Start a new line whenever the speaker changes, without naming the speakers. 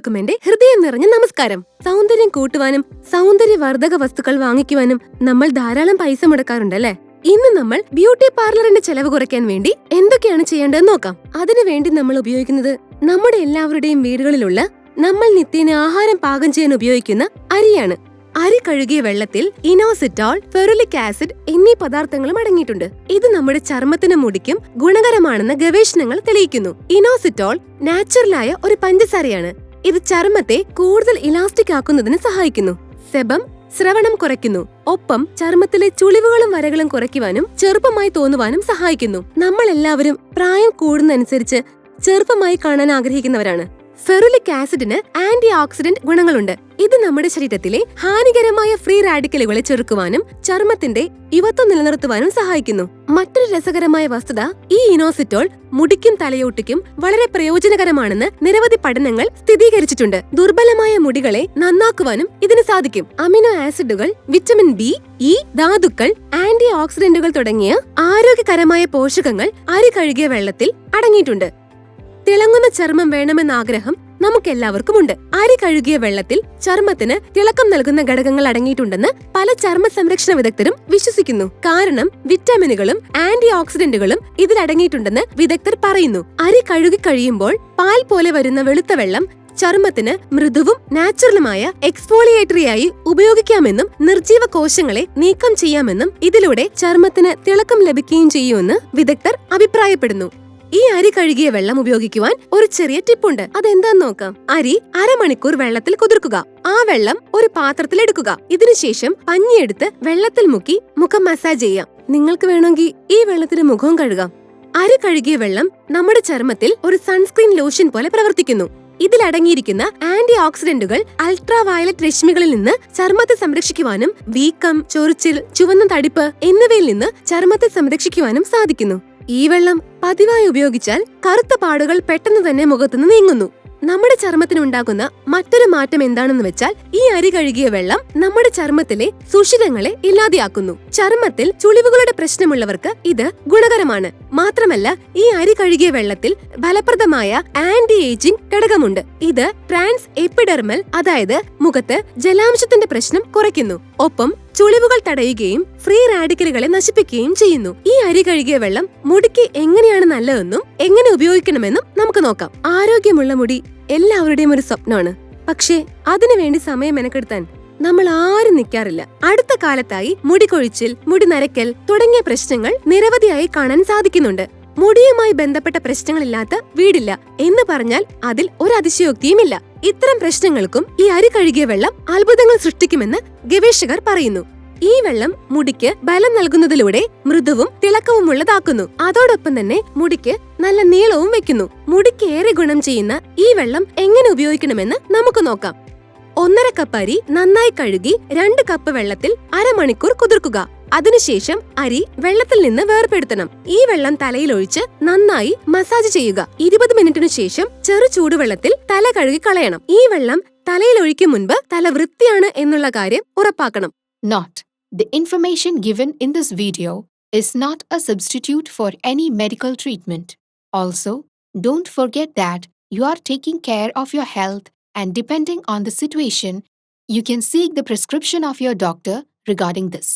എല്ലാവർക്കും എന്റെ ഹൃദയം നിറഞ്ഞ നമസ്കാരം. സൗന്ദര്യം കൂട്ടുവാനും സൗന്ദര്യവർദ്ധക വസ്തുക്കൾ വാങ്ങിക്കുവാനും നമ്മൾ ധാരാളം പൈസ മുടക്കാറുണ്ടല്ലേ? ഇന്ന് നമ്മൾ ബ്യൂട്ടി പാർലറിന്റെ ചെലവ് കുറയ്ക്കാൻ വേണ്ടി എന്തൊക്കെയാണ് ചെയ്യേണ്ടതെന്ന് നോക്കാം. അതിനുവേണ്ടി നമ്മൾ ഉപയോഗിക്കുന്നത് നമ്മുടെ എല്ലാവരുടെയും വീടുകളിലുള്ള നമ്മൾ നിത്യേന ആഹാരം പാകം ചെയ്യാൻ ഉപയോഗിക്കുന്ന അരിയാണ്. അരി കഴുകിയ വെള്ളത്തിൽ ഇനോസിറ്റോൾ, ഫെറുലിക് ആസിഡ് എന്നീ പദാർത്ഥങ്ങളും അടങ്ങിയിട്ടുണ്ട്. ഇത് നമ്മുടെ ചർമ്മത്തിനും മുടിക്കും ഗുണകരമാണെന്ന് ഗവേഷണങ്ങൾ തെളിയിക്കുന്നു. ഇനോസിറ്റോൾ നാച്ചുറലായ ഒരു പഞ്ചസാരയാണ്. ഇത് ചർമ്മത്തെ കൂടുതൽ ഇലാസ്റ്റിക് ആക്കുന്നതിന് സഹായിക്കുന്നു. സെബം സ്രവണം കുറയ്ക്കുന്നു. ഒപ്പം ചർമ്മത്തിലെ ചുളിവുകളും വരകളും കുറയ്ക്കുവാനും ചെറുപ്പമായി തോന്നുവാനും സഹായിക്കുന്നു. നമ്മൾ എല്ലാവരും പ്രായം കൂടുന്നതനുസരിച്ച് ചെറുപ്പമായി കാണാൻ ആഗ്രഹിക്കുന്നവരാണ്. ഫെറുലിക് ആസിഡിന് ആന്റി ഓക്സിഡന്റ് ഗുണങ്ങളുണ്ട്. ഇത് നമ്മുടെ ശരീരത്തിലെ ഹാനികരമായ ഫ്രീ റാഡിക്കലുകളെ ചെറുക്കുവാനും ചർമ്മത്തിന്റെ യുവത്വം നിലനിർത്തുവാനും സഹായിക്കുന്നു. മറ്റൊരു രസകരമായ വസ്തുത, ഈ ഇനോസിറ്റോൾ മുടിക്കും തലയോട്ടിക്കും വളരെ പ്രയോജനകരമാണെന്ന് നിരവധി പഠനങ്ങൾ സ്ഥിരീകരിച്ചിട്ടുണ്ട്. ദുർബലമായ മുടികളെ നന്നാക്കുവാനും ഇതിന് സാധിക്കും. അമിനോ ആസിഡുകൾ, വിറ്റമിൻ ബി, ഇ, ധാതുക്കൾ, ആന്റി ഓക്സിഡന്റുകൾ തുടങ്ങിയ ആരോഗ്യകരമായ പോഷകങ്ങൾ അരി കഴുകിയ വെള്ളത്തിൽ അടങ്ങിയിട്ടുണ്ട്. തിളങ്ങുന്ന ചർമ്മം വേണമെന്ന ആഗ്രഹം നമുക്കെല്ലാവർക്കുമുണ്ട്. അരി കഴുകിയ വെള്ളത്തിൽ ചർമ്മത്തിന് തിളക്കം നൽകുന്ന ഘടകങ്ങൾ അടങ്ങിയിട്ടുണ്ടെന്ന് പല ചർമ്മ സംരക്ഷണ വിദഗ്ധരും വിശ്വസിക്കുന്നു. കാരണം വിറ്റാമിനുകളും ആന്റി ഓക്സിഡന്റുകളും ഇതിലടങ്ങിയിട്ടുണ്ടെന്ന് വിദഗ്ധർ പറയുന്നു. അരി കഴുകി കഴിയുമ്പോൾ പാൽ പോലെ വരുന്ന വെളുത്ത വെള്ളം ചർമ്മത്തിന് മൃദുവും നാച്ചുറലുമായ എക്സ്ഫോളിയേറ്ററിയായി ഉപയോഗിക്കാമെന്നും നിർജീവ കോശങ്ങളെ നീക്കം ചെയ്യാമെന്നും ഇതിലൂടെ ചർമ്മത്തിന് തിളക്കം ലഭിക്കുകയും ചെയ്യുമെന്ന് വിദഗ്ധർ അഭിപ്രായപ്പെടുന്നു. ഈ അരി കഴുകിയ വെള്ളം ഉപയോഗിക്കുവാൻ ഒരു ചെറിയ ടിപ്പുണ്ട്. അതെന്താന്ന് നോക്കാം. അരി അരമണിക്കൂർ വെള്ളത്തിൽ കുതിർക്കുക. ആ വെള്ളം ഒരു പാത്രത്തിൽ എടുക്കുക. ഇതിനുശേഷം പഞ്ഞിയെടുത്ത് വെള്ളത്തിൽ മുക്കി മുഖം മസാജ് ചെയ്യാം. നിങ്ങൾക്ക് വേണമെങ്കിൽ ഈ വെള്ളത്തിന് മുഖവും കഴുകാം. അരി കഴുകിയ വെള്ളം നമ്മുടെ ചർമ്മത്തിൽ ഒരു സൺസ്ക്രീൻ ലോഷൻ പോലെ പ്രവർത്തിക്കുന്നു. ഇതിലടങ്ങിയിരിക്കുന്ന ആന്റി ഓക്സിഡന്റുകൾ അൾട്രാ വയലറ്റ് രശ്മികളിൽ നിന്ന് ചർമ്മത്തെ സംരക്ഷിക്കുവാനും വീക്കം, ചൊറിച്ചിൽ, ചുവന്ന തടിപ്പ് എന്നിവയിൽ നിന്ന് ചർമ്മത്തെ സംരക്ഷിക്കുവാനും സാധിക്കുന്നു. ഈ വെള്ളം പതിവായി ഉപയോഗിച്ചാൽ കറുത്ത പാടുകൾ പെട്ടെന്ന് തന്നെ മുഖത്തുനിന്ന് നീങ്ങുന്നു. നമ്മുടെ ചർമ്മത്തിനുണ്ടാകുന്ന മറ്റൊരു മാറ്റം എന്താണെന്ന് വെച്ചാൽ ഈ അരി കഴുകിയ വെള്ളം നമ്മുടെ ചർമ്മത്തിലെ സുഷിരങ്ങളെ ഇല്ലാതെയാക്കുന്നു. ചർമ്മത്തിൽ ചുളിവുകളുടെ പ്രശ്നമുള്ളവർക്ക് ഇത് ഗുണകരമാണ്. മാത്രമല്ല ഈ അരി കഴുകിയ വെള്ളത്തിൽ ഫലപ്രദമായ ആന്റി ഏജിംഗ് ഘടകമുണ്ട്. ഇത് ട്രാൻസ് എപ്പിഡെർമൽ, അതായത് മുഖത്ത് ജലാംശത്തിന്റെ പ്രശ്നം കുറയ്ക്കുന്നു. ഒപ്പം ചുളിവുകൾ തടയുകയും ഫ്രീ റാഡിക്കലുകളെ നശിപ്പിക്കുകയും ചെയ്യുന്നു. ഈ അരി കഴുകിയ വെള്ളം മുടിക്ക് എങ്ങനെയാണ് നല്ലതെന്നും എങ്ങനെ ഉപയോഗിക്കണമെന്നും നമുക്ക് നോക്കാം. ആരോഗ്യമുള്ള മുടി എല്ലാവരുടെയും ഒരു സ്വപ്നമാണ്. പക്ഷേ അതിനുവേണ്ടി സമയം മെനക്കെടുത്താൻ നമ്മൾ ആരും നിൽക്കാറില്ല. അടുത്ത കാലത്തായി മുടി കൊഴിച്ചിൽ, മുടി നരയ്ക്കൽ തുടങ്ങിയ പ്രശ്നങ്ങൾ നിരവധിയായി കാണാൻ സാധിക്കുന്നുണ്ട്. മുടിയുമായി ബന്ധപ്പെട്ട പ്രശ്നങ്ങളില്ലാത്ത വീടില്ല എന്ന് പറഞ്ഞാൽ അതിൽ ഒരു അതിശയോക്തിയുമില്ല. ഇത്തരം പ്രശ്നങ്ങൾക്കും ഈ അരി കഴുകിയ വെള്ളം അത്ഭുതങ്ങൾ സൃഷ്ടിക്കുമെന്ന് ഗവേഷകർ പറയുന്നു. ഈ വെള്ളം മുടിക്ക് ബലം നൽകുന്നതിലൂടെ മൃദുവും തിളക്കവുമുള്ളതാക്കുന്നു. അതോടൊപ്പം തന്നെ മുടിക്ക് നല്ല നീളവും വെക്കുന്നു. മുടിക്ക് ഏറെ ഗുണം ചെയ്യുന്ന ഈ വെള്ളം എങ്ങനെ ഉപയോഗിക്കണമെന്ന് നമുക്ക് നോക്കാം. 1.5 കപ്പ് അരി നന്നായി കഴുകി 2 കപ്പ് വെള്ളത്തിൽ അരമണിക്കൂർ കുതിർക്കുക. അതിനുശേഷം അരി വെള്ളത്തിൽ നിന്ന് വേർപെടുത്തണം. ഈ വെള്ളം തലയിലൊഴിച്ച് നന്നായി മസാജ് ചെയ്യുക. 20 മിനിറ്റിനു ശേഷം ചെറു ചൂടുവെള്ളത്തിൽ തല കഴുകി കളയണം. ഈ വെള്ളം തലയിലൊഴിക്കും മുൻപ് തല വൃത്തിയാണ് എന്നുള്ള കാര്യം ഉറപ്പാക്കണം.
Note: the information given in this video is not a substitute for any medical treatment. Also, don't forget that you are taking care of your health, and depending on the situation, you can seek the prescription of your doctor regarding this.